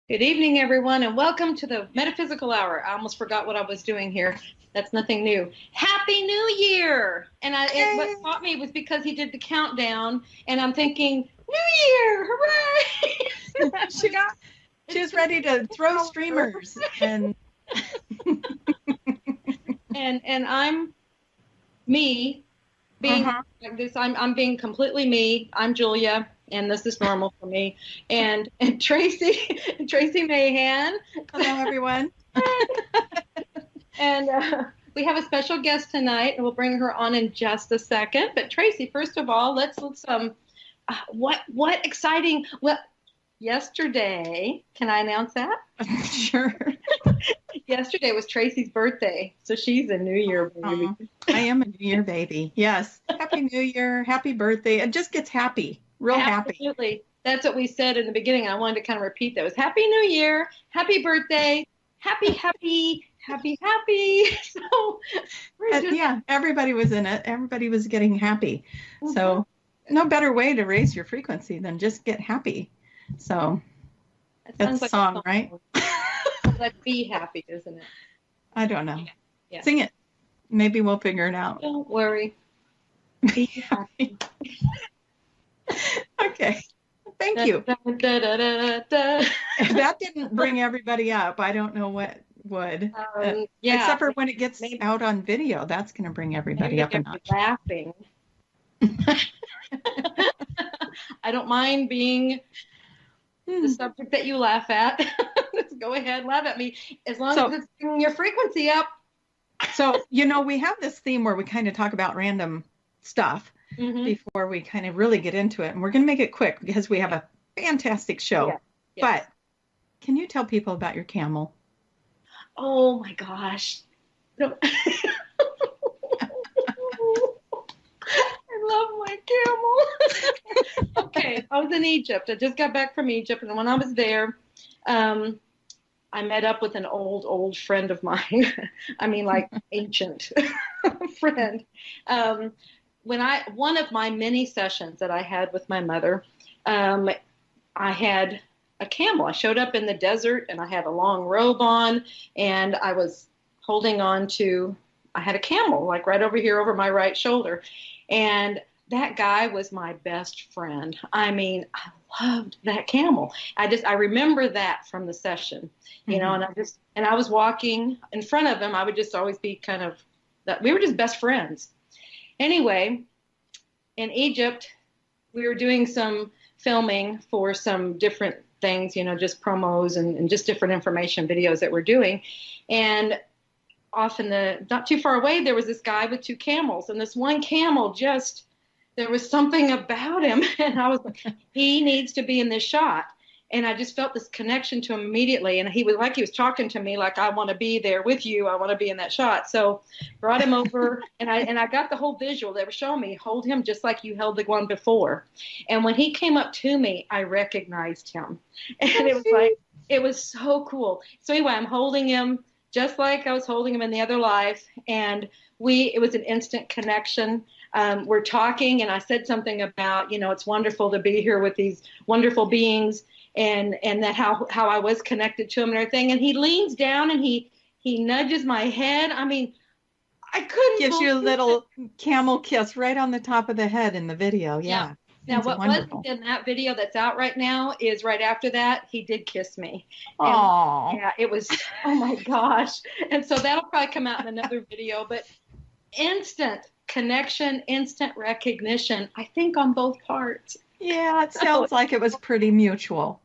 Good evening, everyone, and welcome to the Metaphysical Hour. I almost forgot what I was doing here. That's nothing new. Happy New Year! What Yay! caught me was because he did the countdown, and I'm thinking, New Year! Hooray! She was she was ready to throw streamers and and I'm me being uh-huh. like this. I'm being completely me. I'm Julia, and this is normal for me. And Tracie Mahan. Hello everyone. And we have a special guest tonight, and we'll bring her on in just a second. But Tracie, first of all, let's what exciting. Well, yesterday, can I announce that? Sure. Yesterday was Tracie's birthday, so she's a New Year baby. I am a New Year baby. Yes. Happy New Year. Happy birthday. It just gets happy. Real happy. Absolutely. That's what we said in the beginning. I wanted to kind of repeat that. It was Happy New Year, Happy Birthday, happy. So Yeah, everybody was in it. Everybody was getting happy. So no better way to raise your frequency than just get happy. So that's a song, right? Let's be happy, isn't it? I don't know. Yeah. Sing it. Maybe we'll figure it out. Don't worry. Be happy. Okay. Thank you. If that didn't bring everybody up, I don't know what would. Yeah. Except for when it gets out on video, that's going to bring everybody up a notch. Laughing. I don't mind being the subject that you laugh at. Go ahead, laugh at me. As long as it's bringing your frequency up. So, we have this theme where we kind of talk about random stuff before we kind of really get into it. And we're going to make it quick because we have a fantastic show. Yeah. But can you tell people about your camel? Oh, my gosh. I love my camel. Okay, I was in Egypt. I just got back from Egypt. And when I was there, I met up with an old friend of mine. I mean, like ancient friend. One of my many sessions that I had with my mother, I had a camel. I showed up in the desert and I had a long robe on and I was holding on to, I had a camel like right over here over my right shoulder. And that guy was my best friend. I mean, I loved that camel. I remember that from the session, and I was walking in front of him. I would just always be kind of that. We were just best friends. Anyway, in Egypt, we were doing some filming for some different things, just promos and just different information videos that we're doing. And off not too far away, there was this guy with two camels, and this one camel there was something about him, and I was like, he needs to be in this shot. And I just felt this connection to him immediately, and he was talking to me like, I want to be there with you. I want to be in that shot. So brought him over, and I got the whole visual. They were showing me, hold him just like you held the one before. And when he came up to me, I recognized him. And it was so cool. So anyway, I'm holding him just like I was holding him in the other life, and it was an instant connection. We're talking, and I said something about, it's wonderful to be here with these wonderful beings, and that how I was connected to him and everything. And he leans down and he nudges my head. I mean, I couldn't. Gives you a little camel kiss right on the top of the head in the video. Yeah. Now, what wasn't in that video that's out right now is right after that, he did kiss me. Oh, yeah, it was, oh my gosh. And so that'll probably come out in another video, but instant connection, instant recognition, I think on both parts. Yeah, it sounds like it was pretty mutual.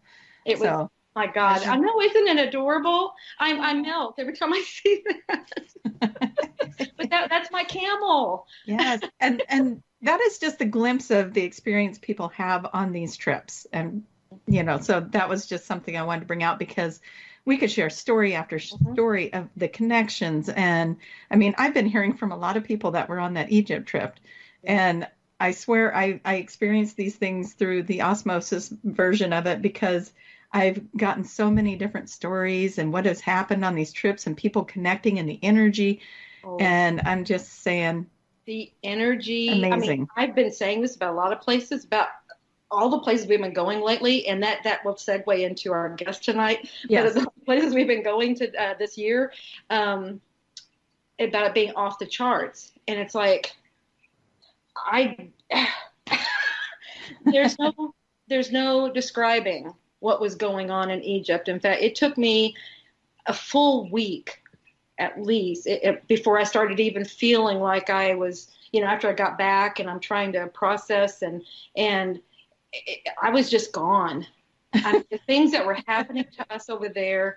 It was, my God. I know, isn't it adorable? I melt every time I see that. But that's my camel. Yes, and that is just a glimpse of the experience people have on these trips. And, so that was just something I wanted to bring out because we could share story after story of the connections. And I mean, I've been hearing from a lot of people that were on that Egypt trip. And I swear I experienced these things through the osmosis version of it because I've gotten so many different stories and what has happened on these trips and people connecting and the energy. Oh. And I'm just saying, the energy. Amazing. I mean, I've been saying this about a lot of places, about all the places we've been going lately, and that will segue into our guest tonight. Yes. But the places we've been going to this year, about it being off the charts, and it's like there's no describing what was going on in Egypt. In fact, it took me a full week at least before I started even feeling like I was, after I got back and I'm trying to process and I was just gone. The things that were happening to us over there,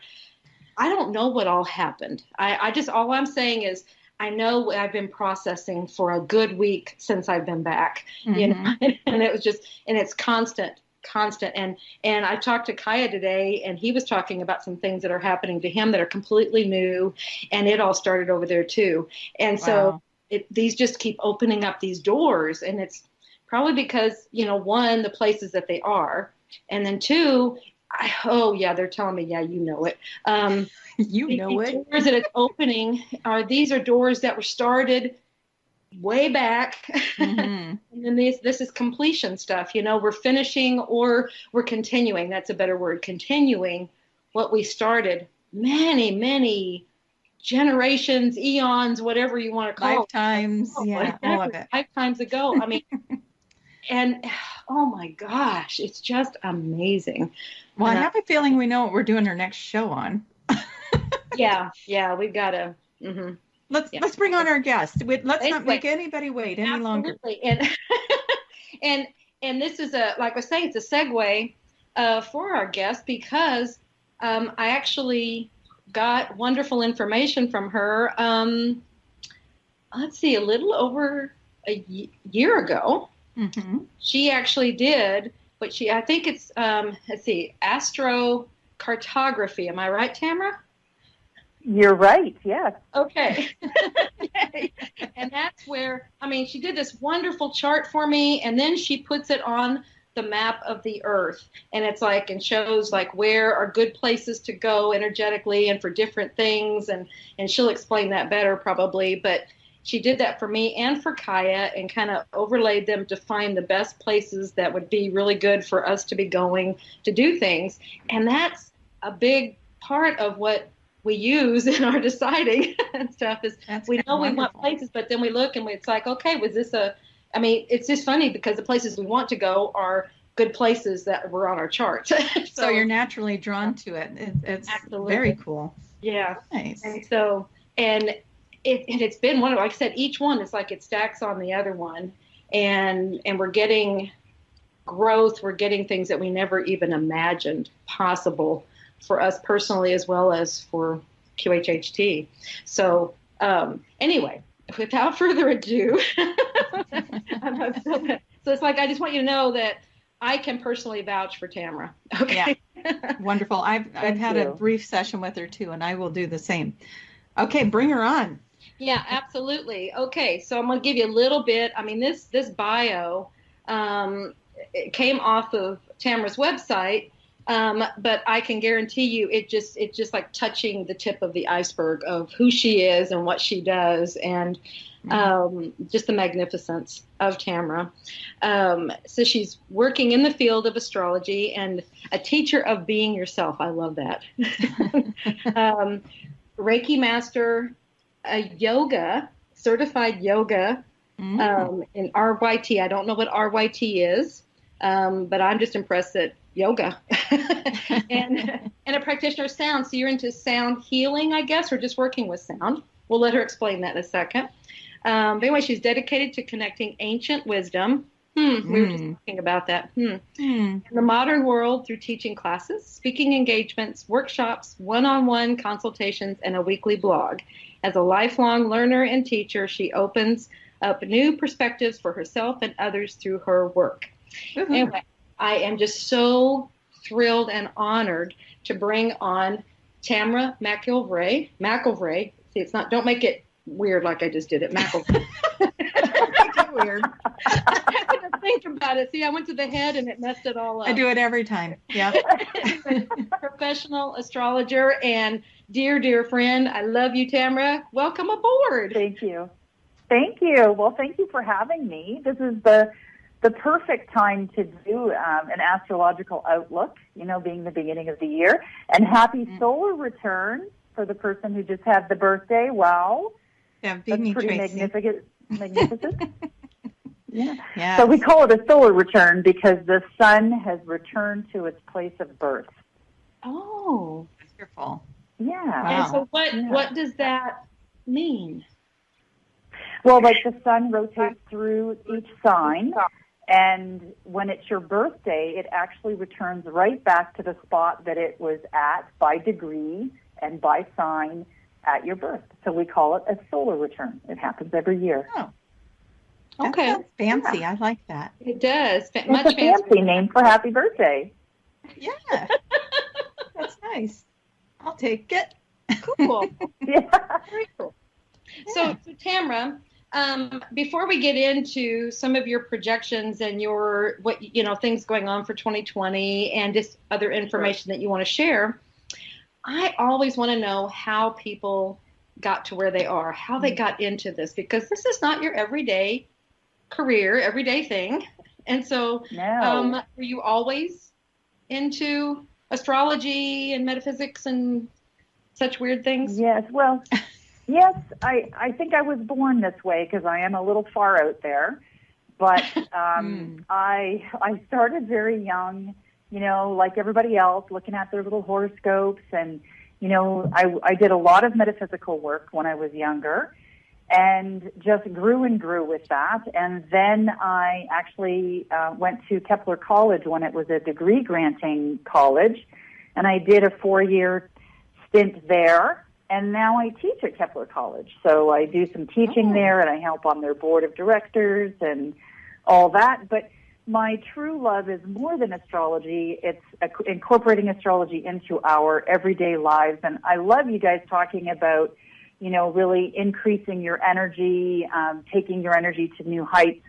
I don't know what all happened. All I'm saying is I know I've been processing for a good week since I've been back, and it was just, and it's constant. And I talked to Kaya today, and he was talking about some things that are happening to him that are completely new, and it all started over there too. And so these just keep opening up these doors, and it's probably because, one, the places that they are, and then two, they're telling me, you know it. You know it. Doors that it's opening these are doors that were started way back, and then this is completion stuff. We're finishing or we're continuing. That's a better word. Continuing what we started many generations, eons, whatever you want to call lifetimes, it. all of it. Lifetimes ago. I mean, and oh my gosh, it's just amazing. Well, I have a feeling we know what we're doing our next show on. Yeah, we've got to. Let's bring on our guest. Let's not make anybody wait any longer. And this is like I was saying, it's a segue for our guest because I actually got wonderful information from her. Let's see, a little over a year ago. She actually did, but I think it's astrocartography. Am I right, Tamara? You're right, yes. Okay. And that's where, she did this wonderful chart for me, and then she puts it on the map of the earth. And it's like, and shows like where are good places to go energetically and for different things. And she'll explain that better probably. But she did that for me and for Kaya and kind of overlaid them to find the best places that would be really good for us to be going to do things. And that's a big part of what we use in our deciding and stuff is we know we want places, but then we look and it's like, okay, was this it's just funny because the places we want to go are good places that were on our chart. So you're naturally drawn to it. It's absolutely very cool. Yeah. Nice. And so, it's been one of, like I said, each one is like it stacks on the other one, and we're getting growth. We're getting things that we never even imagined possible for us personally, as well as for QHHT. So anyway, without further ado, so it's like, I just want you to know that I can personally vouch for Tamara. Okay. Yeah. Wonderful. I've had a brief session with her too, and I will do the same. Okay. Bring her on. Yeah, absolutely. Okay. So I'm going to give you a little bit. This bio, it came off of Tamara's website. But I can guarantee you it's just like touching the tip of the iceberg of who she is and what she does, and just the magnificence of Tamara. So she's working in the field of astrology and a teacher of being yourself. I love that. Reiki master, a certified yoga in RYT. I don't know what RYT is, but I'm just impressed that yoga and a practitioner of sound. So you're into sound healing, I guess, or just working with sound. We'll let her explain that in a second. But anyway, she's dedicated to connecting ancient wisdom. We were just talking about that. In the modern world through teaching classes, speaking engagements, workshops, one-on-one consultations, and a weekly blog. As a lifelong learner and teacher, she opens up new perspectives for herself and others through her work. Anyway, I am just so thrilled and honored to bring on Tamara McIlvray. See, it's not, don't make it weird like I just did it. McIlvray. Make it weird. I had to think about it. See, I went to the head and it messed it all up. I do it every time. Yeah. Professional astrologer and dear friend. I love you, Tamara. Welcome aboard. Thank you. Well, thank you for having me. This is the the perfect time to do an astrological outlook, being the beginning of the year. And happy solar return for the person who just had the birthday. Wow. Yeah, that's me, pretty Tracie. magnificent. Yeah. Yes. So we call it a solar return because the sun has returned to its place of birth. Oh. Wonderful. Yeah. And so Yeah. what does that mean? Well, like the sun rotates through each sign, and when it's your birthday, it actually returns right back to the spot that it was at by degree and by sign at your birth. So we call it a solar return. It happens every year. Oh. Okay. That sounds fancy. Yeah. I like that. It does. It's Much a fancy name for happy birthday. Yeah. That's nice. I'll take it. Cool. Yeah. Very cool. Yeah. So Tamara, before we get into some of your projections and your things going on for 2020 and just other information that you want to share, I always want to know how people got to where they are, how they got into this, because this is not your everyday career, everyday thing. And so, were you always into astrology and metaphysics and such weird things? Yes. Well, yes, I think I was born this way because I am a little far out there. But I started very young, like everybody else, looking at their little horoscopes. And, I did a lot of metaphysical work when I was younger and just grew and grew with that. And then I actually went to Kepler College when it was a degree granting college. And I did a 4-year stint there. And now I teach at Kepler College. So I do some teaching there, and I help on their board of directors and all that. But my true love is more than astrology. It's incorporating astrology into our everyday lives. And I love you guys talking about, really increasing your energy, taking your energy to new heights,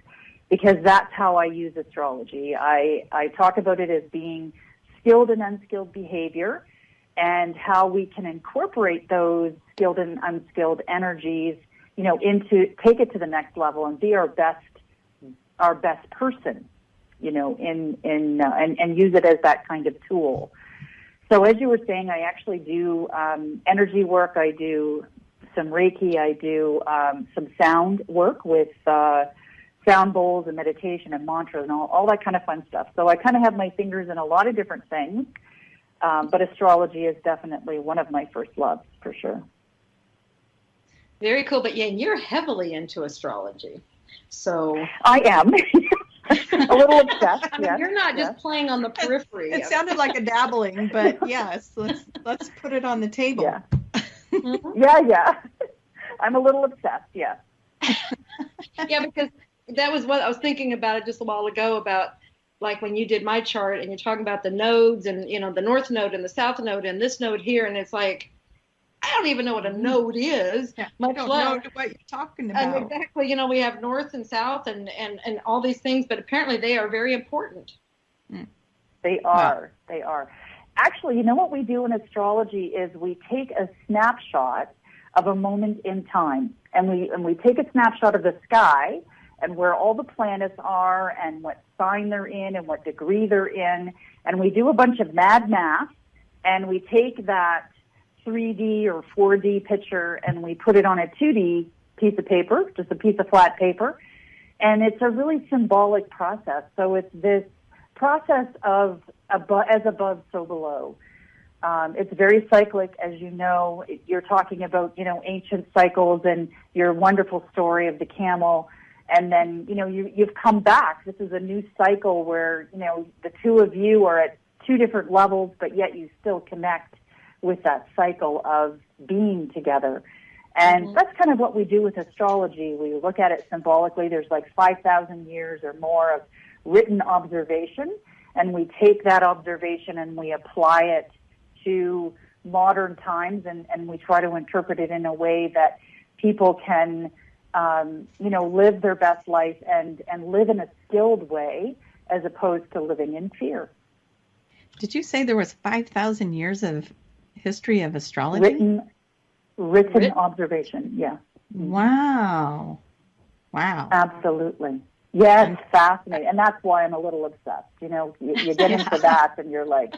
because that's how I use astrology. I talk about it as being skilled and unskilled behavior, and how we can incorporate those skilled and unskilled energies, take it to the next level and be our best person, and use it as that kind of tool. So as you were saying, I actually do energy work. I do some Reiki. I do some sound work with sound bowls and meditation and mantras and all that kind of fun stuff. So I kind of have my fingers in a lot of different things. But astrology is definitely one of my first loves, for sure. Very cool. But yeah, you're heavily into astrology. So I am. A little obsessed. I mean, you're not just playing on the periphery. It sounded like a dabbling, but yes, let's put it on the table. Yeah. Yeah. I'm a little obsessed, yeah. Yeah, because that was what I was thinking about it just a while ago about, like when you did my chart and you're talking about the nodes and, the north node and the south node and this node here. And it's like, I don't even know what a node is. Yeah, much I don't less. know what you're talking about. And exactly. We have north and south and all these things, but apparently they are very important. They are. They are. Actually, what we do in astrology is we take a snapshot of a moment in time, and we take a snapshot of the sky and where all the planets are and what sign they're in and what degree they're in. And we do a bunch of mad math, and we take that 3D or 4D picture and we put it on a 2D piece of paper, just a piece of flat paper. And it's a really symbolic process. So it's this process of as above, so below. It's very cyclic, as you know. You're talking about, ancient cycles and your wonderful story of the camel. And then, you've come back. This is a new cycle where, the two of you are at two different levels, but yet you still connect with that cycle of being together. And that's kind of what we do with astrology. We look at it symbolically. There's like 5,000 years or more of written observation, and we take that observation and we apply it to modern times, and we try to interpret it in a way that people can live their best life and live in a skilled way as opposed to living in fear. Did you say there was 5,000 years of history of astrology? Written observation, yeah. Wow. Absolutely. Yes, fascinating. And that's why I'm a little obsessed. You know, you get into that and you're like,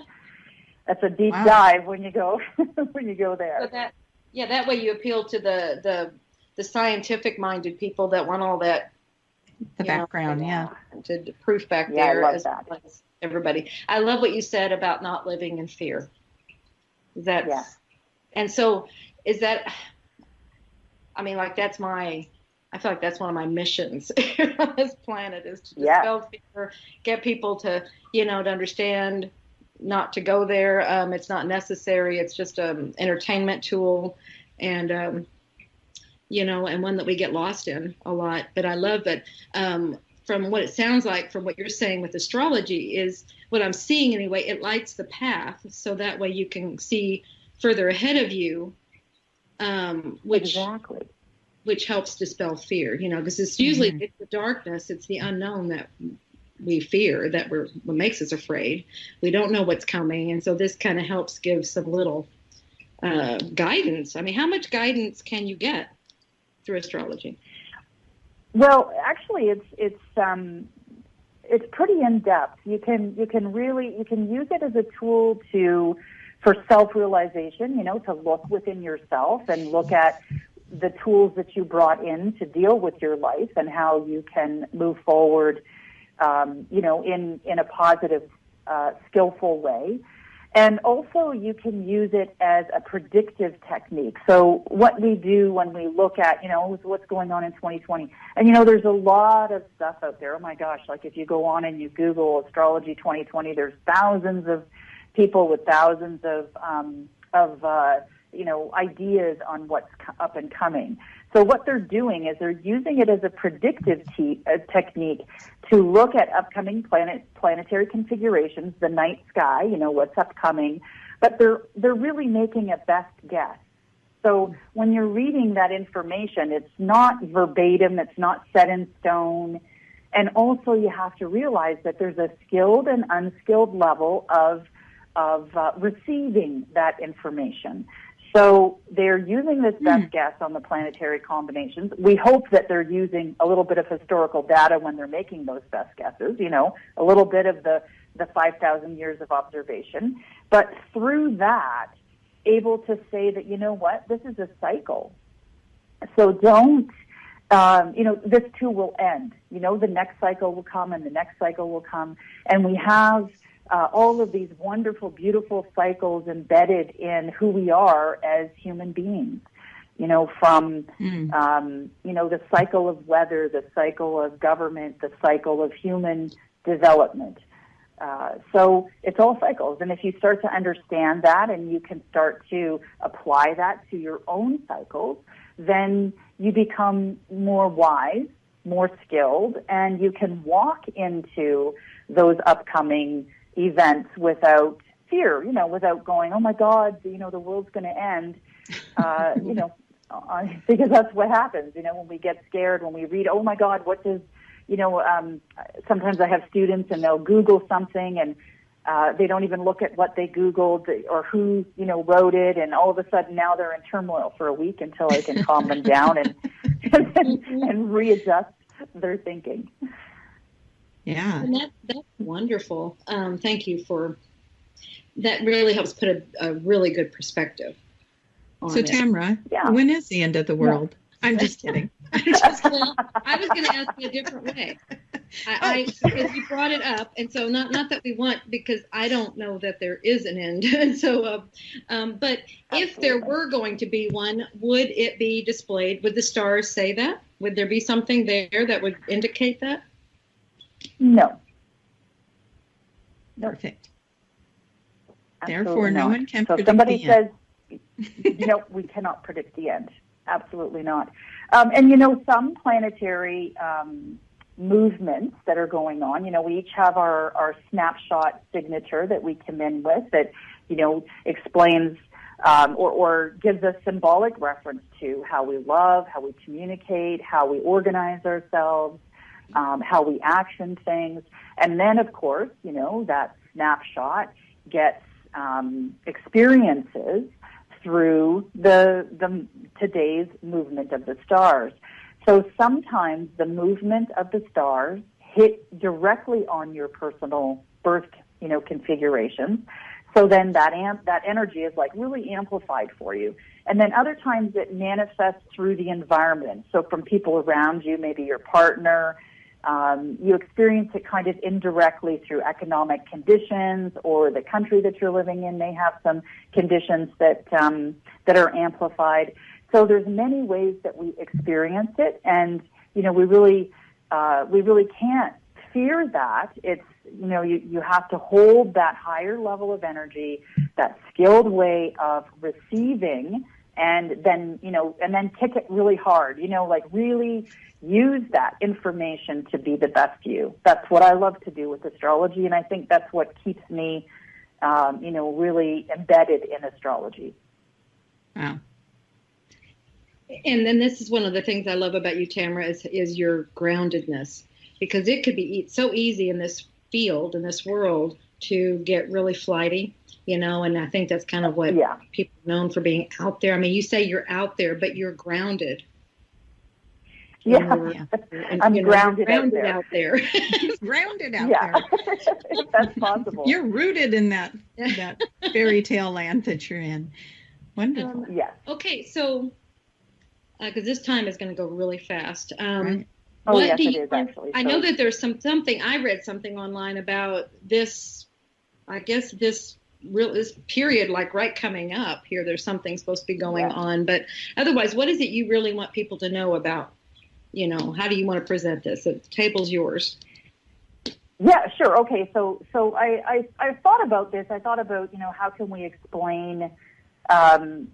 that's a deep dive when you go when you go there. So that way you appeal to the scientific minded people that want all that background, to proof back there as well as everybody. I love what you said about not living in fear. And so is that, I mean, like I feel like that's one of my missions on this planet is to dispel fear, get people to, to understand not to go there. It's not necessary. It's just an entertainment tool and, and one that we get lost in a lot. But I love that from what it sounds like, from what you're saying with astrology is what I'm seeing anyway, it lights the path. So that way you can see further ahead of you, which helps dispel fear, because it's usually it's the darkness, it's the unknown that we fear, what makes us afraid. We don't know what's coming. And so this kind of helps give some little guidance. I mean, how much guidance can you get through astrology? Well, actually, it's pretty in depth. You can use it as a tool for self-realization, to look within yourself and look at the tools that you brought in to deal with your life and how you can move forward, in a positive, skillful way. And also you can use it as a predictive technique. So what we do when we look at, what's going on in 2020, and there's a lot of stuff out there. Oh my gosh, like if you go on and you Google astrology 2020, there's thousands of people with thousands of ideas on what's up and coming. So what they're doing is they're using it as a predictive technique to look at upcoming planetary configurations, the night sky, what's upcoming, but they're really making a best guess. So when you're reading that information, it's not verbatim, it's not set in stone, and also you have to realize that there's a skilled and unskilled level of receiving that information. So they're using this best guess on the planetary combinations. We hope that they're using a little bit of historical data when they're making those best guesses, a little bit of the 5,000 years of observation. But through that, able to say that, this is a cycle. So don't, this too will end. The next cycle will come and the next cycle will come. And we have all of these wonderful, beautiful cycles embedded in who we are as human beings, from, the cycle of weather, the cycle of government, the cycle of human development. So it's all cycles. And if you start to understand that and you can start to apply that to your own cycles, then you become more wise, more skilled, and you can walk into those upcoming events without fear, without going, oh my God, the world's going to end, because that's what happens, when we get scared, when we read, oh my God, what does, sometimes I have students and they'll Google something and they don't even look at what they Googled or who, wrote it, and all of a sudden now they're in turmoil for a week until I can calm them down and readjust their thinking. Yeah. And that's wonderful. Thank you for that. Really helps put a really good perspective on it. Tamara, when is the end of the world? Yeah. I'm just kidding. Well, I was going to ask you a different way. Because you brought it up, and so not that we want, because I don't know that there is an end. And so, but if there were going to be one, would it be displayed? Would the stars say that? Would there be something there that would indicate that? No. Perfect. Absolutely Therefore, no one can predict somebody the end. says, we cannot predict the end. Absolutely not. And, some planetary movements that are going on, we each have our snapshot signature that we come in with that, explains or gives us symbolic reference to how we love, how we communicate, how we organize ourselves, how we action things. And then, of course, that snapshot gets experiences through the today's movement of the stars. So sometimes the movement of the stars hit directly on your personal birth, configurations. So then that energy is like really amplified for you. And then other times it manifests through the environment. So from people around you, maybe your partner, you experience it kind of indirectly through economic conditions, or the country that you're living in may have some conditions that are amplified. So there's many ways that we experience it, and we really can't fear that. It's you have to hold that higher level of energy, that skilled way of receiving, and then kick it really hard. Like really use that information to be the best you. That's what I love to do with astrology, and I think that's what keeps me, really embedded in astrology. Wow. And then this is one of the things I love about you, Tamara, is your groundedness, because it could be so easy in this field, in this world, to get really flighty, and I think that's kind of what people are known for, being out there. I mean, you say you're out there, but you're grounded. I'm grounded out there. Grounded out there. If that's possible. You're rooted in that fairy tale land that you're in. Wonderful. Yes. Okay, so because this time is going to go really fast. Right. Oh, yes, it is actually. I know that there's something. I read something online about this. I guess this period, like right coming up here. There's something supposed to be going on, but otherwise, what is it you really want people to know about? How do you want to present this? The table's yours. Yeah, sure. Okay, so I thought about this. I thought about how can we explain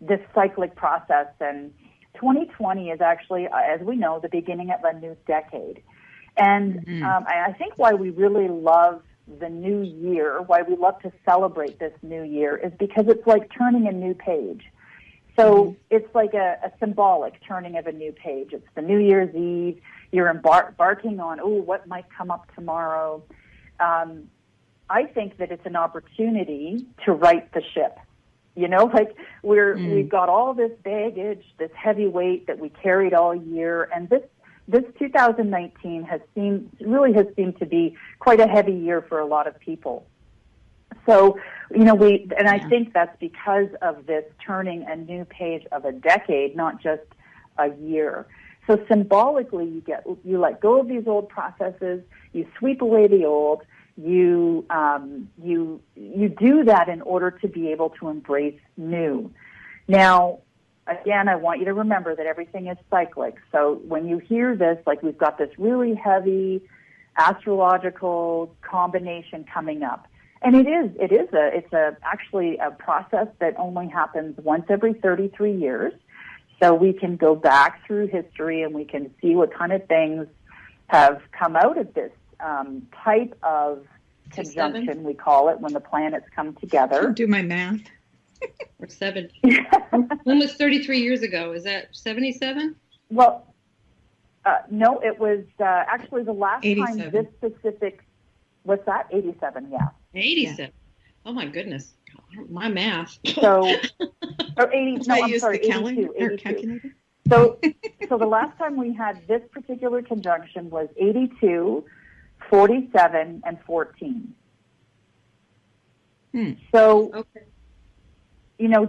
this cyclic process, and 2020 is actually, as we know, the beginning of a new decade. And I think why we really love the new year, why we love to celebrate this new year, is because it's like turning a new page. So it's like a symbolic turning of a new page. It's the New Year's Eve. You're embarking on, what might come up tomorrow. I think that it's an opportunity to right the ship. We've got all this baggage, this heavy weight that we carried all year, and this 2019 has seemed to be quite a heavy year for a lot of people. So, I think that's because of this turning a new page of a decade, not just a year. So symbolically, you let go of these old processes, you sweep away the old. You do that in order to be able to embrace new. Now, again, I want you to remember that everything is cyclic. So when you hear this, like we've got this really heavy astrological combination coming up, and it's actually a process that only happens once every 33 years. So we can go back through history and we can see what kind of things have come out of this type of conjunction, we call it, when the planets come together. Do my math. Or 7. When was 33 years ago? Is that 77? Well, no, it was actually the last 87. time this specific. What's that? 87. Yeah. 87. Yeah. Oh my goodness, my math. So, or 80. No, I'm sorry, 82. Calculator. So the last time we had this particular conjunction was 82, 47, and 14. So,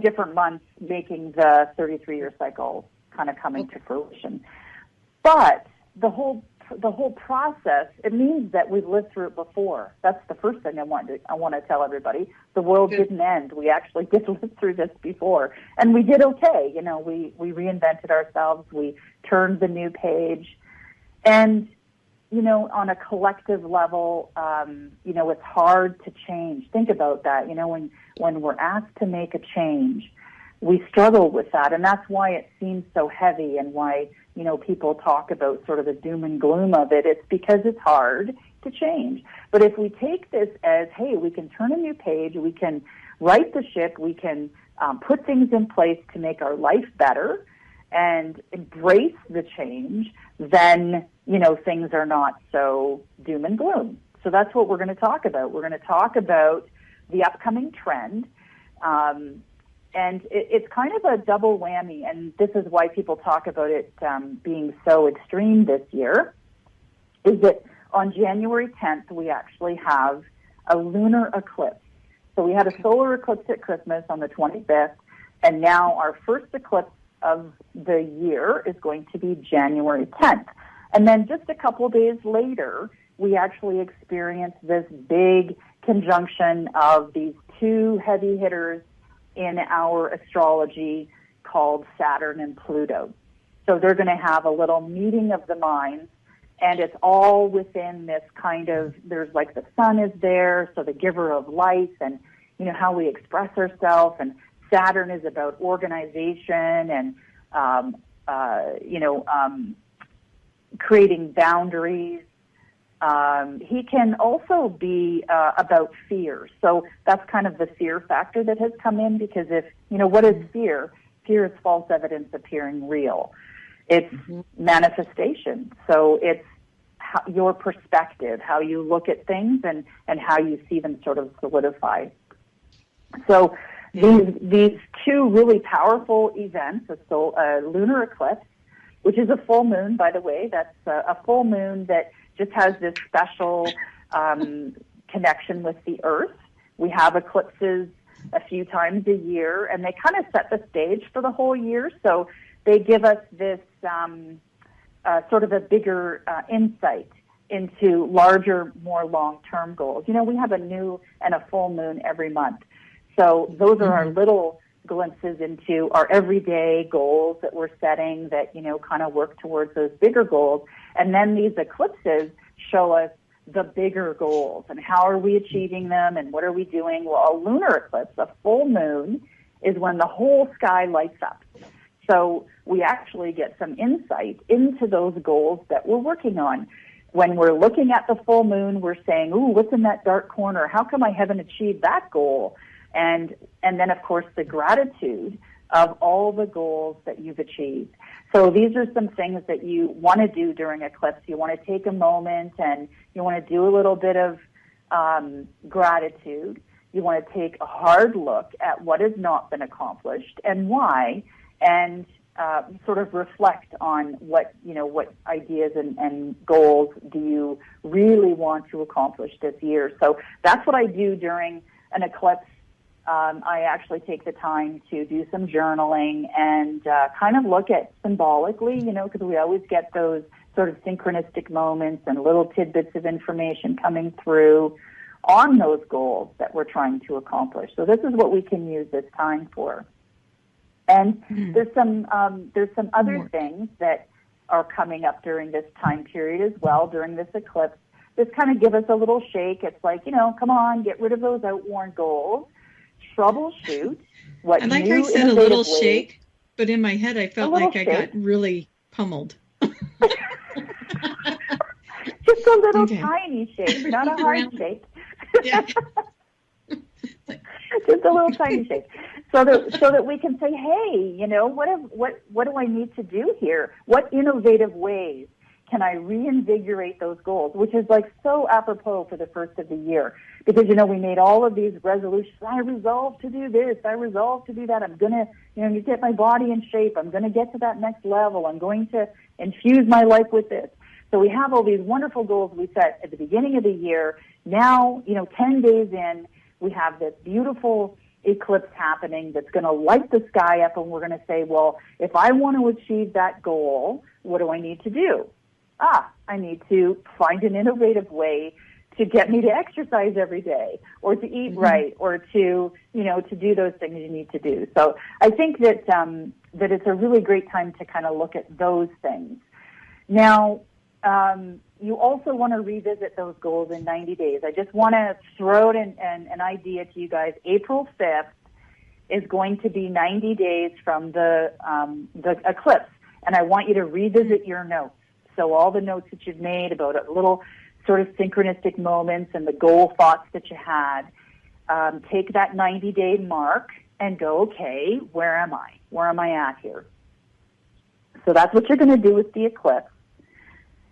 different months making the 33-year cycle kind of coming to fruition. But the whole process, it means that we've lived through it before. That's the first thing I want to tell everybody. The world didn't end. We actually did live through this before, and we did okay. We reinvented ourselves. We turned the new page, and on a collective level, it's hard to change. Think about that. When we're asked to make a change, we struggle with that, and that's why it seems so heavy, and why people talk about sort of the doom and gloom of it. It's because it's hard to change. But if we take this as, hey, we can turn a new page, we can right the ship, we can put things in place to make our life better and embrace the change, then, things are not so doom and gloom. So that's what we're going to talk about. We're going to talk about the upcoming trend. it's kind of a double whammy, and this is why people talk about it being so extreme this year, is that on January 10th, we actually have a lunar eclipse. So we had a solar eclipse at Christmas on the 25th, and now our first eclipse of the year is going to be January 10th. And then just a couple days later, we actually experienced this big conjunction of these two heavy hitters in our astrology called Saturn and Pluto. So they're going to have a little meeting of the minds, and it's all within this kind of, there's like the sun is there, so the giver of life, and, you know, how we express ourselves, and Saturn is about organization and, creating boundaries. He can also be about fear. So that's kind of the fear factor that has come in, because if, you know, what is fear? Fear is false evidence appearing real. It's manifestation. So it's your perspective, how you look at things and how you see them sort of solidify. So these two really powerful events, a lunar eclipse, which is a full moon, by the way. That's a full moon that just has this special connection with the Earth. We have eclipses a few times a year, and they kind of set the stage for the whole year. So they give us this sort of a bigger insight into larger, more long-term goals. You know, we have a new and a full moon every month. So those are our little glimpses into our everyday goals that we're setting that, you know, kind of work towards those bigger goals. And then these eclipses show us the bigger goals and how are we achieving them and what are we doing. Well, a lunar eclipse, a full moon, is when the whole sky lights up. So we actually get some insight into those goals that we're working on. When we're looking at the full moon, we're saying, ooh, what's in that dark corner? How come I haven't achieved that goal? And then, of course, the gratitude of all the goals that you've achieved. So these are some things that you want to do during eclipse. You want to take a moment and you want to do a little bit of gratitude. You want to take a hard look at what has not been accomplished and why, and sort of reflect on what ideas and goals do you really want to accomplish this year. So that's what I do during an eclipse. I actually take the time to do some journaling and kind of look at symbolically, you know, because we always get those sort of synchronistic moments and little tidbits of information coming through on those goals that we're trying to accomplish. So this is what we can use this time for. And there's some other things that are coming up during this time period as well, during this eclipse. This kind of give us a little shake. It's like, you know, come on, get rid of those outworn goals. Troubleshoot what I like new how you said a little ways, shake, but in my head I felt like I got really pummeled. Just a little tiny shake, not a hard shake. Yeah. Just a little tiny shake. So that we can say, hey, you know, what do I need to do here? What innovative ways can I reinvigorate those goals? Which is like so apropos for the first of the year. Because, you know, we made all of these resolutions. I resolve to do this. I resolve to do that. I'm going to, you know, get my body in shape. I'm going to get to that next level. I'm going to infuse my life with this. So we have all these wonderful goals we set at the beginning of the year. Now, you know, 10 days in, we have this beautiful eclipse happening that's going to light the sky up, and we're going to say, well, if I want to achieve that goal, what do I need to do? I need to find an innovative way to get me to exercise every day, or to eat right, or to, you know, to do those things you need to do. So I think that that it's a really great time to kind of look at those things. Now, you also want to revisit those goals in 90 days. I just want to throw out an idea to you guys. April 5th is going to be 90 days from the eclipse, and I want you to revisit your notes. So all the notes that you've made about a little sort of synchronistic moments and the goal thoughts that you had, take that 90-day mark and go, okay, where am I? Where am I at here? So that's what you're going to do with the eclipse.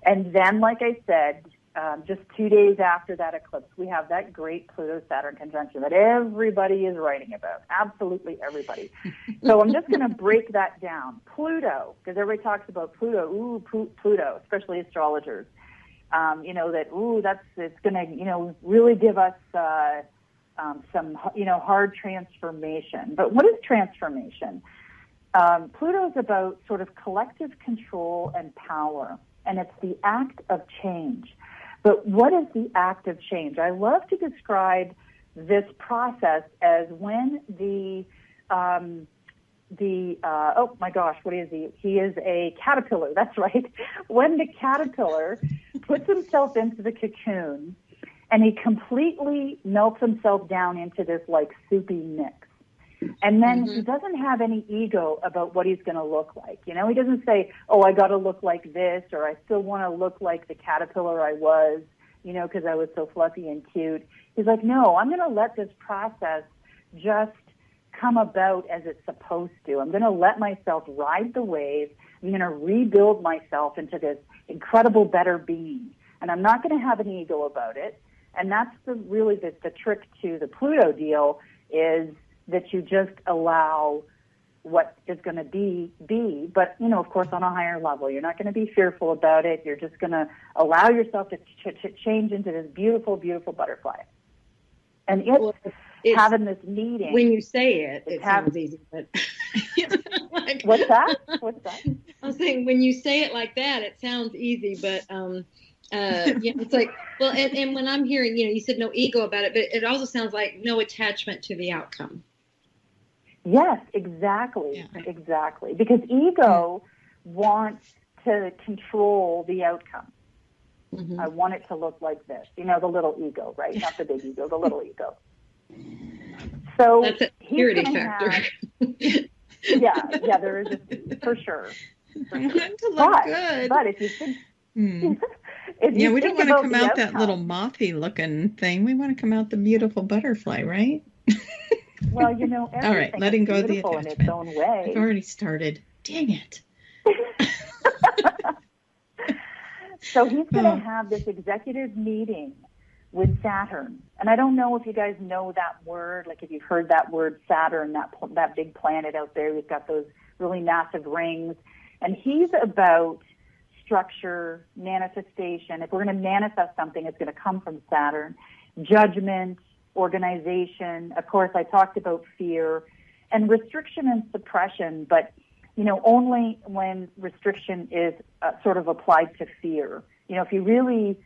And then, like I said, just 2 days after that eclipse, we have that great Pluto-Saturn conjunction that everybody is writing about, absolutely everybody. So I'm just going to break that down. Pluto, because everybody talks about Pluto, Pluto, especially astrologers. It's going to, really give us some, hard transformation. But what is transformation? Pluto is about sort of collective control and power, and it's the act of change. But what is the act of change? I love to describe this process as when oh my gosh, what is he? He is a caterpillar, that's right. When the caterpillar puts himself into the cocoon and he completely melts himself down into this like soupy mix. And then he doesn't have any ego about what he's going to look like. He doesn't say, oh, I got to look like this, or I still want to look like the caterpillar I was, because I was so fluffy and cute. He's like, no, I'm going to let this process just come about as it's supposed to. I'm going to let myself ride the wave. I'm going to rebuild myself into this incredible, better being. And I'm not going to have an ego about it. And that's really the trick to the Pluto deal is that you just allow what is going to be, but, of course, on a higher level. You're not going to be fearful about it. You're just going to allow yourself to change into this beautiful, beautiful butterfly. And it's having this meeting. When you say it, it sounds easy, but... What's that? I was saying, when you say it like that, it sounds easy, but... it's like, well, and when I'm hearing, you said no ego about it, but it also sounds like no attachment to the outcome. Yes, exactly. Yeah. Exactly. Because ego wants to control the outcome. Mm-hmm. I want it to look like this. The little ego, right? Not the big ego, the little ego. So that's a security factor. Yeah, there is for sure. I want it to look good. But if you think... we don't want to come out that little mothy looking thing. We want to come out the beautiful butterfly, right? Well, everything all right, letting go of the attachment. In its own way. I've already started. Dang it. So he's going to have this executive meeting with Saturn. And I don't know if you guys know that word, like if you've heard that word Saturn, that big planet out there. We've got those really massive rings. And he's about structure, manifestation. If we're going to manifest something, it's going to come from Saturn. Judgment, organization. Of course, I talked about fear and restriction and suppression, but, only when restriction is sort of applied to fear. If you really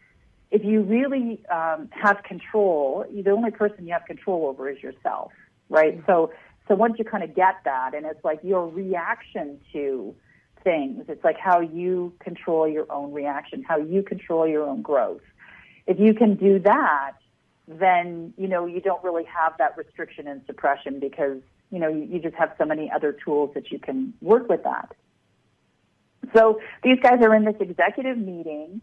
have control, the only person you have control over is yourself, right? So once you kind of get that, and it's like your reaction to things, it's like how you control your own reaction, how you control your own growth. If you can do that, then, you don't really have that restriction and suppression because, you just have so many other tools that you can work with that. So these guys are in this executive meeting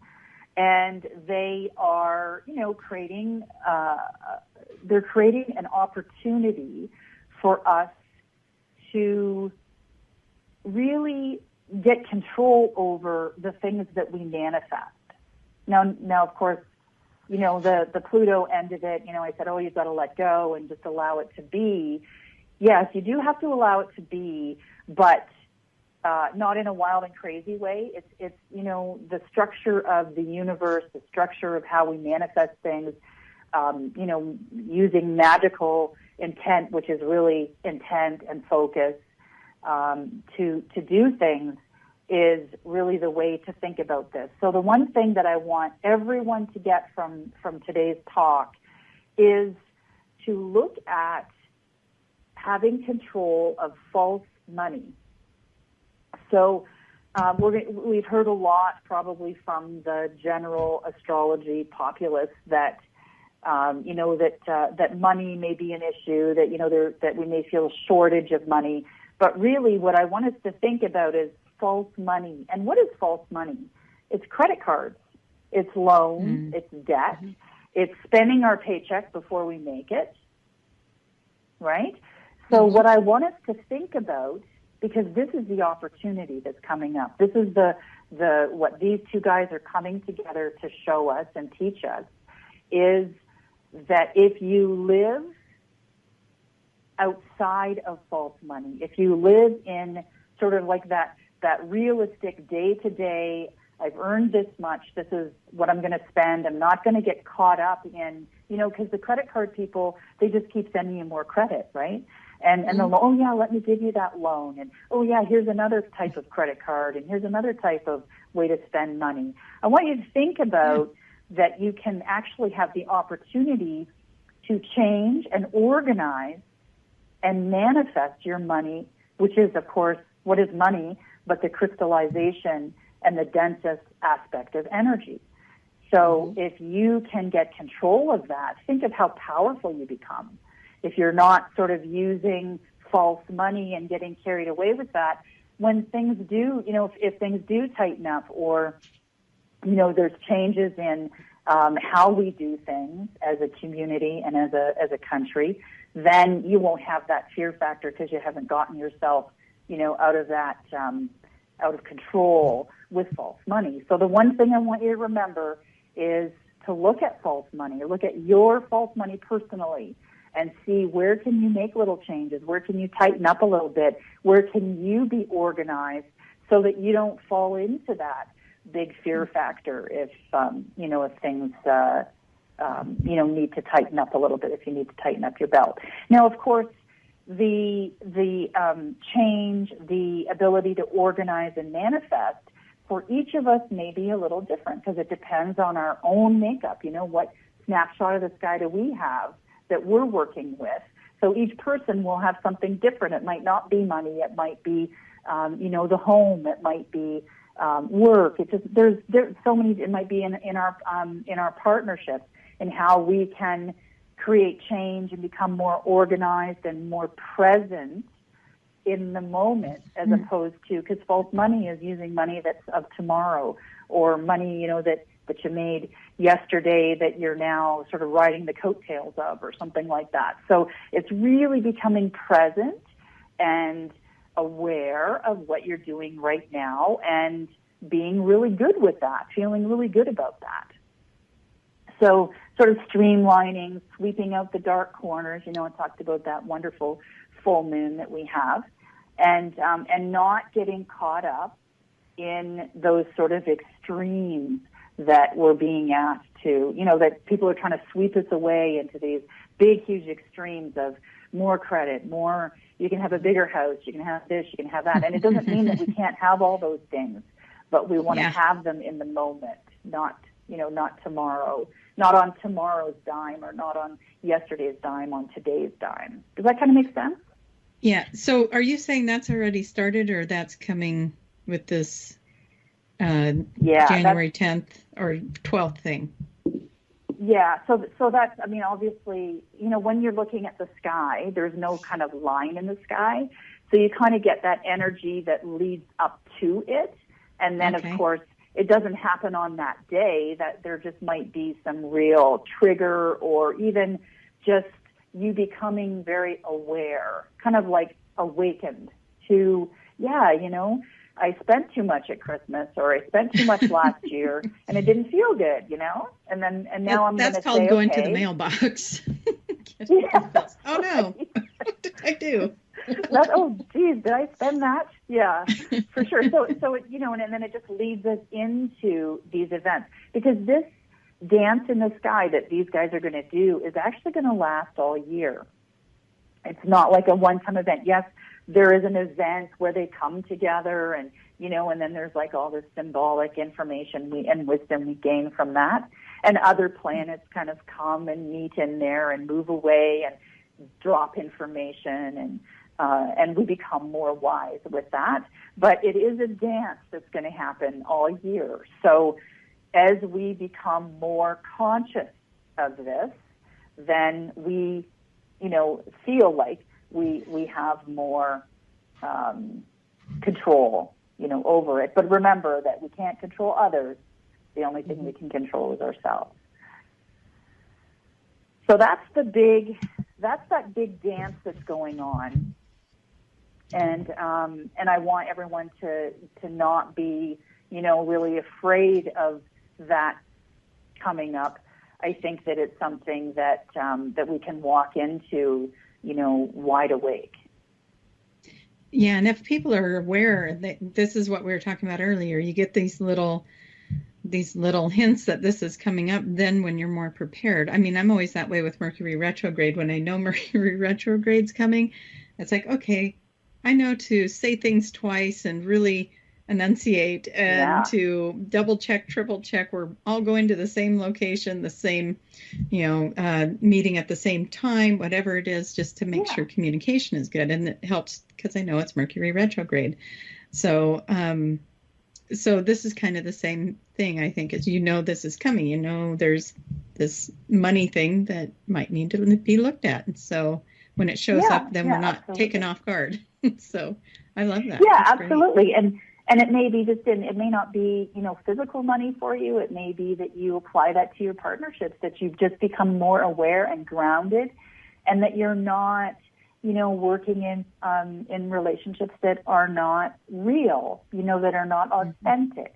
and they are, creating an opportunity for us to really get control over the things that we manifest. Now, of course, the Pluto end of it, I said, oh, you've got to let go and just allow it to be. Yes, you do have to allow it to be, but not in a wild and crazy way. It's the structure of the universe, the structure of how we manifest things, using magical intent, which is really intent and focus, to do things is really the way to think about this. So the one thing that I want everyone to get from today's talk is to look at having control of false money. So we've heard a lot probably from the general astrology populace that that money may be an issue, that we may feel a shortage of money. But really what I want us to think about is false money. And what is false money? It's credit cards. It's loans. It's debt. It's spending our paycheck before we make it, right? So what I want us to think about, because this is the opportunity that's coming up. This is the what these two guys are coming together to show us and teach us is that if you live outside of false money, if you live in sort of like that realistic day-to-day, I've earned this much, this is what I'm going to spend, I'm not going to get caught up in, because the credit card people, they just keep sending you more credit, right? And they'll, oh yeah, let me give you that loan, and oh yeah, here's another type of credit card, and here's another type of way to spend money. I want you to think about that you can actually have the opportunity to change and organize and manifest your money, which is, of course, what is money but the crystallization and the densest aspect of energy. So if you can get control of that, think of how powerful you become. If you're not sort of using false money and getting carried away with that, when things do, if things do tighten up, or, there's changes in how we do things as a community and as a country, then you won't have that fear factor because you haven't gotten yourself, out of that, out of control with false money. So the one thing I want you to remember is to look at false money, look at your false money personally, and see where can you make little changes, where can you tighten up a little bit, where can you be organized so that you don't fall into that big fear factor if things need to tighten up a little bit, if you need to tighten up your belt. Now, of course, the change, the ability to organize and manifest for each of us may be a little different because it depends on our own makeup. What snapshot of the sky do we have that we're working with? So each person will have something different. It might not be money. It might be, the home. It might be work. It's just there's so many. It might be in our partnerships and how we can create change and become more organized and more present in the moment, as opposed to, because false money is using money that's of tomorrow, or money that you made yesterday that you're now sort of riding the coattails of, or something like that. So it's really becoming present and aware of what you're doing right now and being really good with that, feeling really good about that. So sort of streamlining, sweeping out the dark corners, I talked about that wonderful full moon that we have, and not getting caught up in those sort of extremes that we're being asked to, that people are trying to sweep us away into these big, huge extremes of more credit, more, you can have a bigger house, you can have this, you can have that. And it doesn't mean that we can't have all those things, but we want to have them in the moment, not tomorrow, not on tomorrow's dime, or not on yesterday's dime, on today's dime. Does that kind of make sense? Yeah. So are you saying that's already started, or that's coming with this January 10th or 12th thing? Yeah. So that's, obviously, when you're looking at the sky, there's no kind of line in the sky. So you kind of get that energy that leads up to it. And then, of course, it doesn't happen on that day, that there just might be some real trigger, or even just you becoming very aware, kind of like awakened to, I spent too much at Christmas, or I spent too much last year, and it didn't feel good, and now I'm going to say, that's called going to the mailbox. Oh no, what did I do? Oh, geez, did I spend that? Yeah, for sure. So and then it just leads us into these events, because this dance in the sky that these guys are going to do is actually going to last all year. It's not like a one-time event. Yes, there is an event where they come together, and and then there's like all this symbolic information and wisdom we gain from that. And other planets kind of come and meet in there and move away and drop information, and we become more wise with that. But it is a dance that's going to happen all year. So as we become more conscious of this, then we, feel like we have more control, over it. But remember that we can't control others. The only thing we can control is ourselves. So that's that big dance that's going on. And I want everyone to not be, really afraid of that coming up, I think that it's something that that we can walk into, wide awake. Yeah, and if people are aware that this is what we were talking about earlier, you get these little hints that this is coming up, then when you're more prepared. I mean, I'm always that way with Mercury retrograde. When I know Mercury retrograde's coming, it's like, okay, I know to say things twice and really enunciate and to double check, triple check. We're all going to the same location, the same, meeting at the same time, whatever it is, just to make sure communication is good. And it helps because I know it's Mercury retrograde. So, so this is kind of the same thing, I think, as this is coming. There's this money thing that might need to be looked at. And so when it shows up, then we're not taken off guard. So I love that. Yeah, That's absolutely. Great. And it may be it may not be, physical money for you. It may be that you apply that to your partnerships, that you've just become more aware and grounded, and that you're not, working in relationships that are not real, that are not authentic.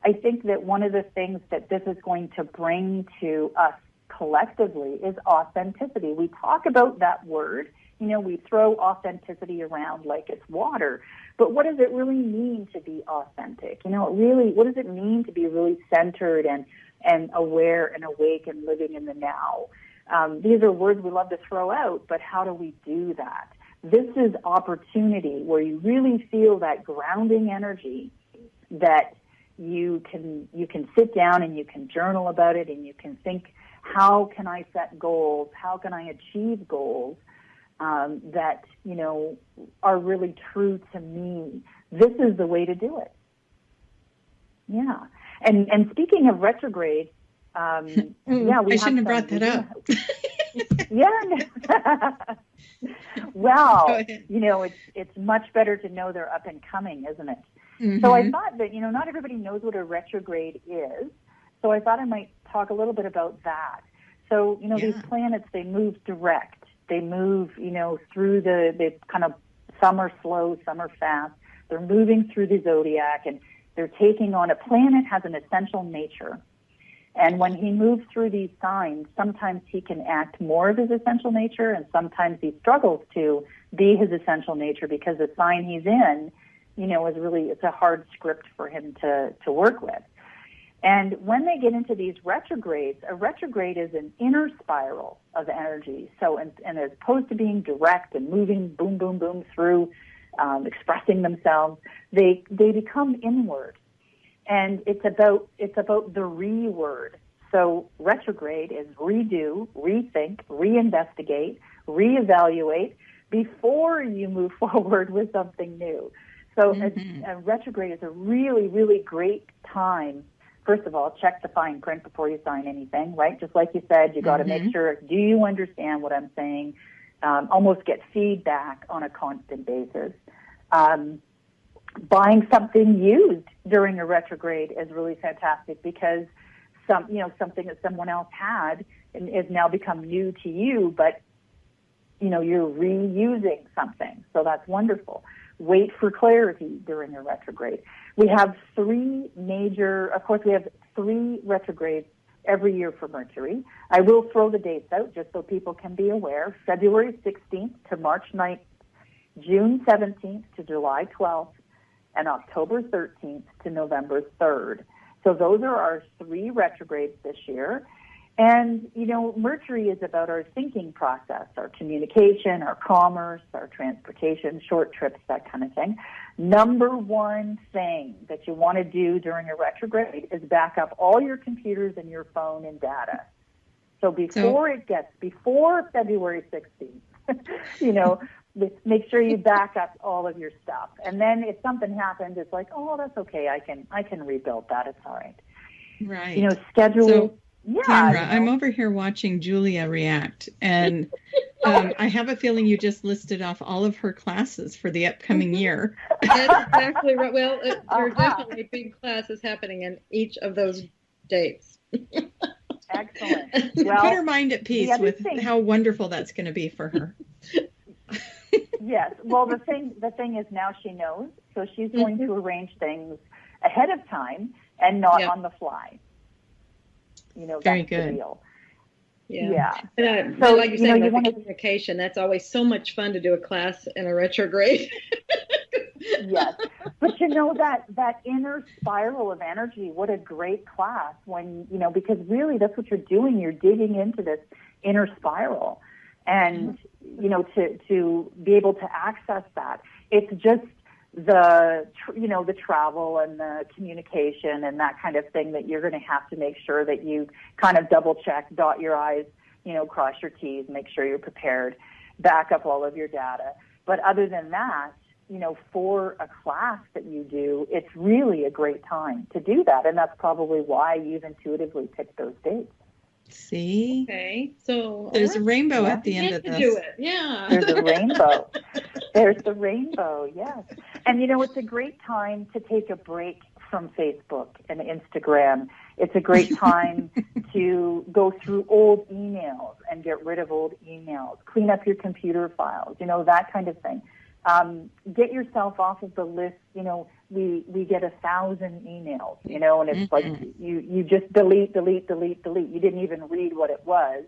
I think that one of the things that this is going to bring to us collectively is authenticity. We talk about that word, we throw authenticity around like it's water, but what does it really mean to be authentic? What does it mean to be really centered and aware and awake and living in the now? These are words we love to throw out, but how do we do that? This is opportunity where you really feel that grounding energy, that you can sit down and you can journal about it, and you can think, how can I set goals? How can I achieve goals that, are really true to me? This is the way to do it. Yeah. And speaking of retrograde, I shouldn't have brought that up. Well, it's much better to know they're up and coming, isn't it? Mm-hmm. So I thought that, not everybody knows what a retrograde is. So I thought I might talk a little bit about that. So, these planets, they move direct. They move, through the kind of, some are slow, some are fast. They're moving through the zodiac, and they're taking on, a planet has an essential nature. And when he moves through these signs, sometimes he can act more of his essential nature, and sometimes he struggles to be his essential nature because the sign he's in, it's a hard script for him to work with. And when they get into these retrogrades, a retrograde is an inner spiral of energy. So, and as opposed to being direct and moving boom, boom, boom through, expressing themselves, they become inward. And it's about the re-word. So retrograde is redo, rethink, reinvestigate, reevaluate before you move forward with something new. So a retrograde is a really, really great time. First of all, check the fine print before you sign anything, right? Just like you said, you got to make sure, do you understand what I'm saying? Almost get feedback on a constant basis. Buying something used during a retrograde is really fantastic because something that someone else had has now become new to you, but you're reusing something. So that's wonderful. Wait for clarity during a retrograde. We have three retrogrades every year for Mercury. I will throw the dates out just so people can be aware. February 16th to March 9th, June 17th to July 12th, and October 13th to November 3rd. So those are our three retrogrades this year. And, Mercury is about our thinking process, our communication, our commerce, our transportation, short trips, that kind of thing. Number one thing that you want to do during a retrograde is back up all your computers and your phone and data. So before February 16th, make sure you back up all of your stuff. And then if something happens, it's like, oh, that's okay. I can rebuild that. It's all right. Right. Schedule. So, Tamara, I'm over here watching Julia react, and I have a feeling you just listed off all of her classes for the upcoming year. That's exactly right. Well, there are definitely big classes happening in each of those dates. Excellent. Well, put her mind at peace with how wonderful that's going to be for her. Yes. Well, the thing is now she knows, so she's going to arrange things ahead of time and not Yeah. on the fly. Very that's good. the deal. Yeah. And So, like you said, you with the want to, communication, that's always so much fun to do a class in a retrograde. yes. But that inner spiral of energy, what a great class when, because really that's what you're doing. You're digging into this inner spiral and, to be able to access that. It's just the travel and the communication and that kind of thing that you're going to have to make sure that you kind of double check, dot your I's, cross your T's, make sure you're prepared, back up all of your data. But other than that, for a class that you do, it's really a great time to do that. And that's probably why you've intuitively picked those dates. See? Okay. So there's a rainbow Yeah. at the end of this. Do it. Yeah. There's a rainbow. There's the rainbow, yes. And, it's a great time to take a break from Facebook and Instagram. It's a great time to go through old emails and get rid of old emails, clean up your computer files, that kind of thing. Get yourself off of the list. We get 1,000 emails, and it's like you just delete. You didn't even read what it was.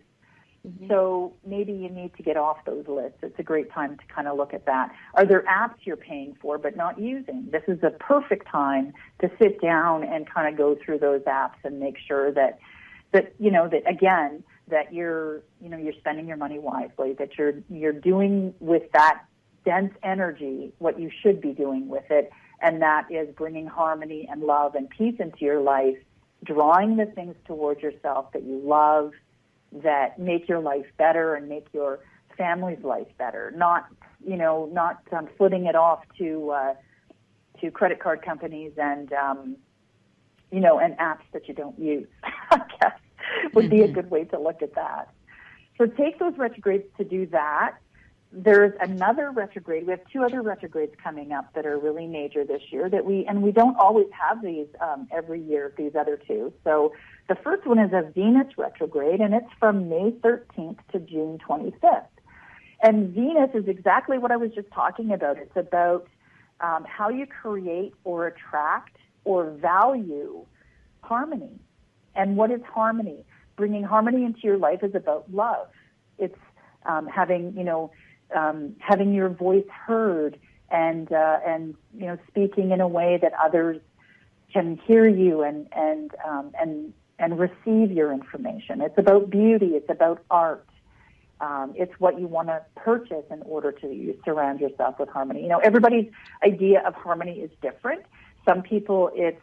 Mm-hmm. So maybe you need to get off those lists. It's a great time to kind of look at that. Are there apps you're paying for but not using? This is a perfect time to sit down and kind of go through those apps and make sure that again, that you're spending your money wisely, that you're doing with that dense energy what you should be doing with it, and that is bringing harmony and love and peace into your life, drawing the things towards yourself that you love, that make your life better and make your family's life better, not footing it off to credit card companies and and apps that you don't use, I guess, would be a good way to look at that. So take those retrogrades to do that. There's another retrograde. We have 2 other retrogrades coming up that are really major this year we don't always have these every year, these other 2. So the first one is a Venus retrograde, and it's from May 13th to June 25th. And Venus is exactly what I was just talking about. It's about how you create or attract or value harmony. And what is harmony? Bringing harmony into your life is about love. It's having your voice heard and speaking in a way that others can hear you and receive your information. It's about beauty. It's about art. It's what you want to purchase in order to surround yourself with harmony. Everybody's idea of harmony is different. Some people it's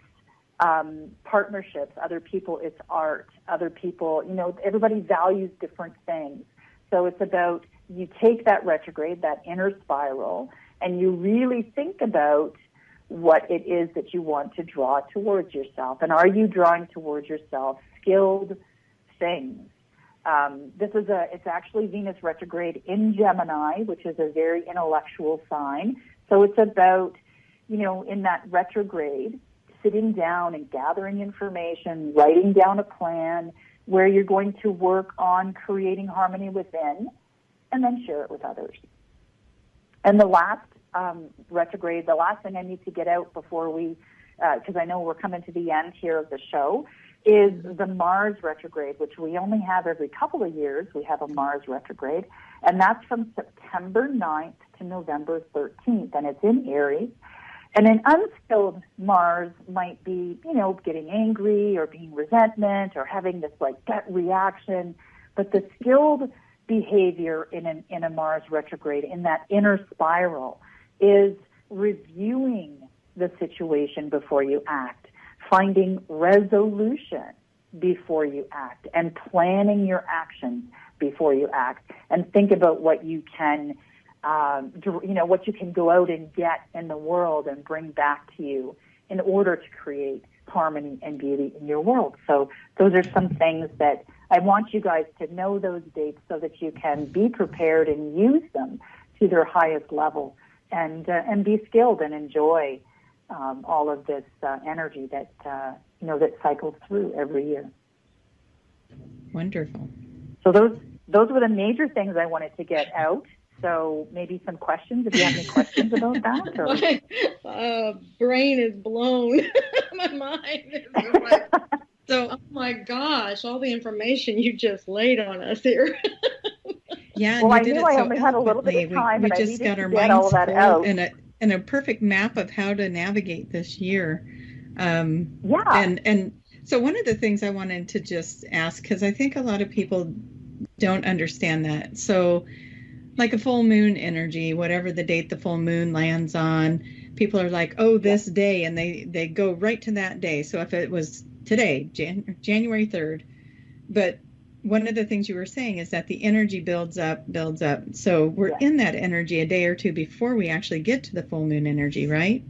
partnerships. Other people it's art. Other people, everybody values different things. So it's about you take that retrograde, that inner spiral, and you really think about what it is that you want to draw towards yourself. And are you drawing towards yourself skilled things? It's actually Venus retrograde in Gemini, which is a very intellectual sign. So it's about, in that retrograde, sitting down and gathering information, writing down a plan where you're going to work on creating harmony within and then share it with others. And the last retrograde, the last thing I need to get out before because I know we're coming to the end here of the show, is the Mars retrograde, which we only have every couple of years. We have a Mars retrograde, and that's from September 9th to November 13th, and it's in Aries. And an unskilled Mars might be, getting angry or being resentment or having this gut reaction, but the skilled behavior in a Mars retrograde, in that inner spiral, is reviewing the situation before you act, finding resolution before you act, and planning your actions before you act, and think about what you can, what you can go out and get in the world and bring back to you in order to create harmony and beauty in your world. So those are some things that I want you guys to know, those dates, so that you can be prepared and use them to their highest level, and be skilled and enjoy all of this energy that that cycles through every year. Wonderful. So those were the major things I wanted to get out. So maybe some questions, if you have any questions about that. Or... My brain is blown. My mind is just like, so, oh my gosh, all the information you just laid on us here. Yeah, well, and I you did knew it I so only had a little bit of time, we and I just needed got to our get all minds that full out. and a perfect map of how to navigate this year. Yeah. And so one of the things I wanted to just ask, because I think a lot of people don't understand that. So like a full moon energy, whatever the date the full moon lands on, people are like, oh, this day, and they go right to that day. So if it was today, January 3rd, but one of the things you were saying is that the energy builds up. So we're in that energy a day or two before we actually get to the full moon energy, right?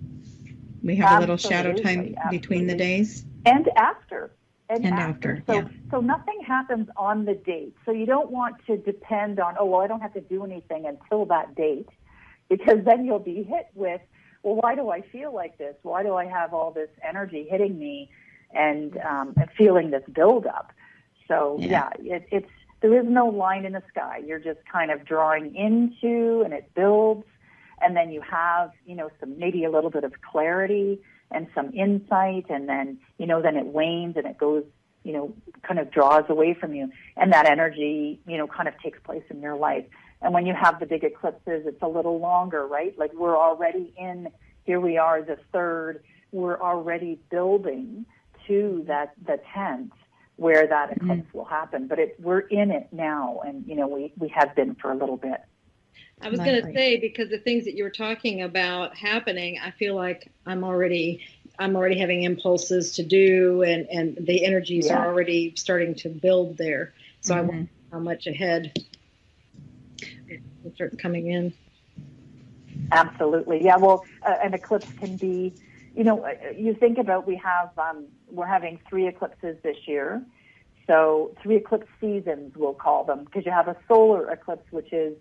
We have a little shadow time between the days. And after. And after. So nothing happens on the date. So you don't want to depend on, oh, well, I don't have to do anything until that date, because then you'll be hit with, well, why do I feel like this? Why do I have all this energy hitting me and feeling this buildup? So, it's there is no line in the sky. You're just kind of drawing into, and it builds, and then you have, some maybe a little bit of clarity and some insight, and then, then it wanes and it goes, kind of draws away from you. And that energy, kind of takes place in your life. And when you have the big eclipses, it's a little longer, right? Like we're already here we are, the 3rd, we're already building to the 10th where that eclipse will happen. But we're in it now, and, we have been for a little bit. I was going to say, because the things that you were talking about happening, I feel like I'm already having impulses to do, and the energies are already starting to build there. So I wonder how much ahead it starts coming in. Absolutely. Yeah. Well, an eclipse can be, you think about, we're having 3 eclipses this year. So 3 eclipse seasons, we'll call them, because you have a solar eclipse, which is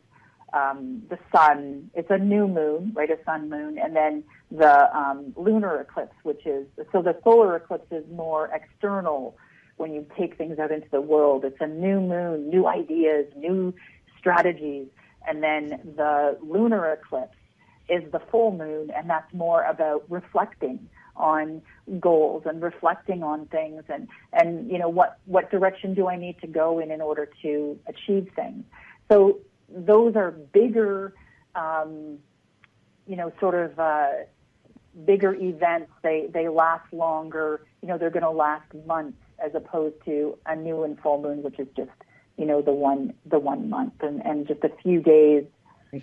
the sun. It's a new moon, right? A sun moon. And then the lunar eclipse, so the solar eclipse is more external when you take things out into the world. It's a new moon, new ideas, new strategies. And then the lunar eclipse is the full moon, and that's more about reflecting on goals and reflecting on things and what direction do I need to go in order to achieve things. So those are bigger, bigger events. They last longer. They're going to last months, as opposed to a new and full moon, which is just, the one month and just a few days.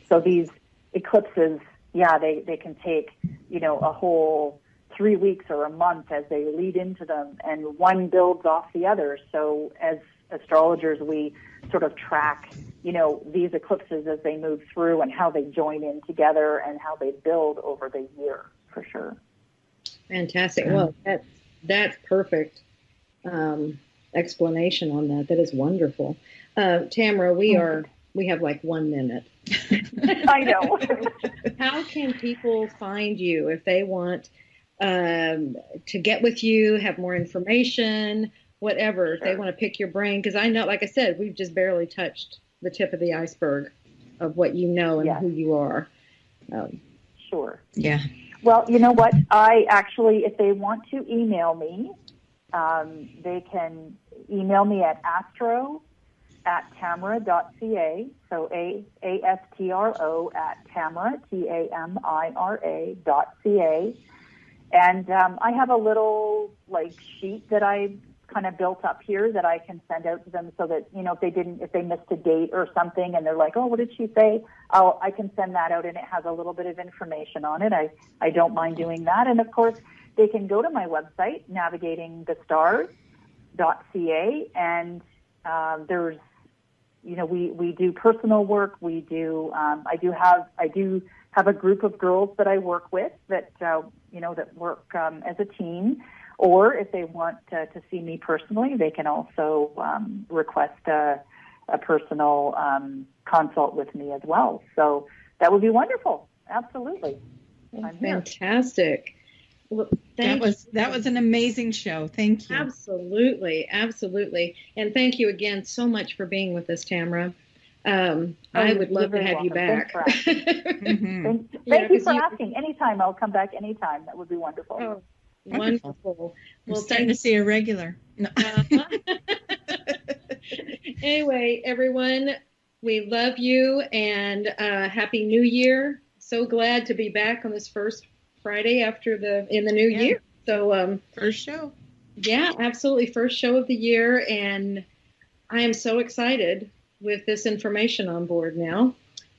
So these eclipses, they can take, a whole 3 weeks or a month as they lead into them, and one builds off the other. So as astrologers, we sort of track, these eclipses as they move through and how they join in together and how they build over the year, for sure. Fantastic. Well, that's perfect explanation on that. That is wonderful. Tamara, we have like 1 minute. I know. How can people find you if they want to get with you, have more information, whatever, if they want to pick your brain? Because I know, like I said, we've just barely touched the tip of the iceberg of what you know and who you are. Sure. Yeah. Well, you know what? I actually, if they want to email me, they can email me at astro@tamara.ca. So ASTRO @Tamara, TAMIRA.ca. And I have a little sheet that I kind of built up here that I can send out to them, so that, if they missed a date or something and they're like, oh, what did she say? I can send that out, and it has a little bit of information on it. I don't mind doing that. And of course, they can go to my website, navigatingthestars.ca, and there's, we do personal work. We do, I do have a group of girls that I work with that work as a team. Or if they want to see me personally, they can also request a personal consult with me as well. So that would be wonderful. Absolutely. Fantastic. Well, that was an amazing show. Thank you. Absolutely. And thank you again so much for being with us, Tamara. I would love to have you back. Thank you for asking. Anytime. I'll come back anytime. That would be wonderful. Oh, wonderful. Well, starting to see a regular. No. Anyway, everyone, we love you, and Happy New Year. So glad to be back on this first Friday in the new year. So first show. Yeah, absolutely. First show of the year, and I am so excited with this information on board now.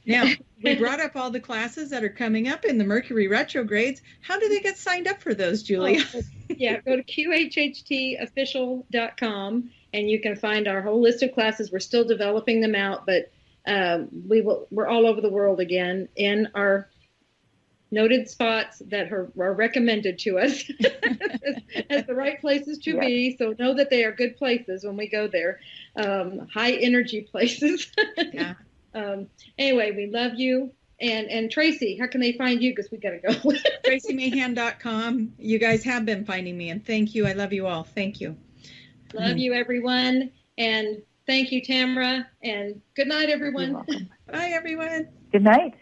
Now, we brought up all the classes that are coming up in the Mercury retrogrades. How do they get signed up for those, Julia? Yeah, go to qhhtofficial.com, and you can find our whole list of classes. We're still developing them out, but we're all over the world again in our noted spots that are recommended to us as the right places to be. So know that they are good places when we go there, high energy places. Yeah. Anyway, we love you. And Tracie, how can they find you? Because we got to go. TracieMahan.com. You guys have been finding me, and thank you. I love you all. Thank you. Love you, everyone. And thank you, Tamara. And good night, everyone. You're welcome. Bye, everyone. Good night.